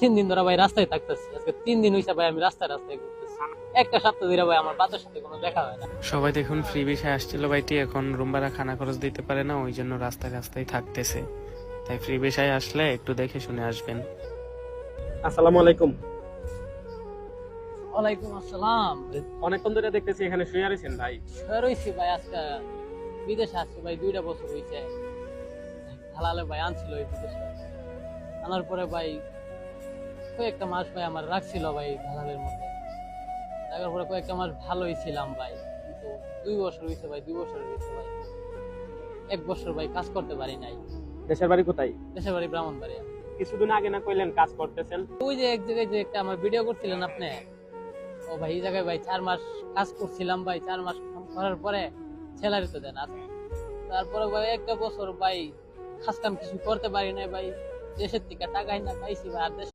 3 দিন ধরে ভাই রাস্তায় থাকতেছি। আজকে 3 দিন হইছে ভাই আমি রাস্তায় ঘুরতেছি। একটা সপ্তাহ ধরে ভাই আমার বাচ্চার সাথে কোনো দেখা হয় না। সবাই দেখুন ফ্রি বিষয় আসছিল ভাইটি, এখন রুম ভাড়া খানা খরচ দিতে পারে না, ওই জন্য রাস্তায় রাস্তায় থাকতেছে। তাই ফ্রি বিষয় আসলে একটু দেখে শুনে আসবেন। আসসালামু আলাইকুম। ওয়ালাইকুম আসসালাম। অনেকক্ষণ ধরে দেখতেছি এখানে শুয়ে রয়েছেন ভাই। শুয়ে রইছি ভাই, আজকে বিদেশে আসছি ভাই, 2টা বছর হইছে। হালালে ভাই আনছিল এই বিদেশে, আনার পরে ভাই কয়েকটা মাস ভাই আমার রাখছিল ভাই হালালের মধ্যে। রাখার পরে কয়েকটা মাস ভালোই ছিলাম ভাই, কিন্তু 2 বছর হইছে ভাই, 2 বছর হইছে ভাই, 1 বছর ভাই কাজ করতে পারি নাই। দেশের বাড়ি কোথায়? দেশের বাড়ি ব্রাহ্মণবাড়িয়া। কিছুদিন আগে না কইলেন কাজ করতেছেন? ওই যে এক জায়গায় যে একটা আমার ভিডিও করছিলেন আপনি, ও ভাই এই জায়গায় ভাই 4 মাস কাজ করছিলাম ভাই। 4 মাস কাম করার পরে স্যালারি তো দেন আছে, তারপরে ভাই 1 বছর ভাই কাজ কাম কিছু করতে পারি নাই ভাই। দেশের থেকে টাকাই না পাইছি ভাই, আর দেশে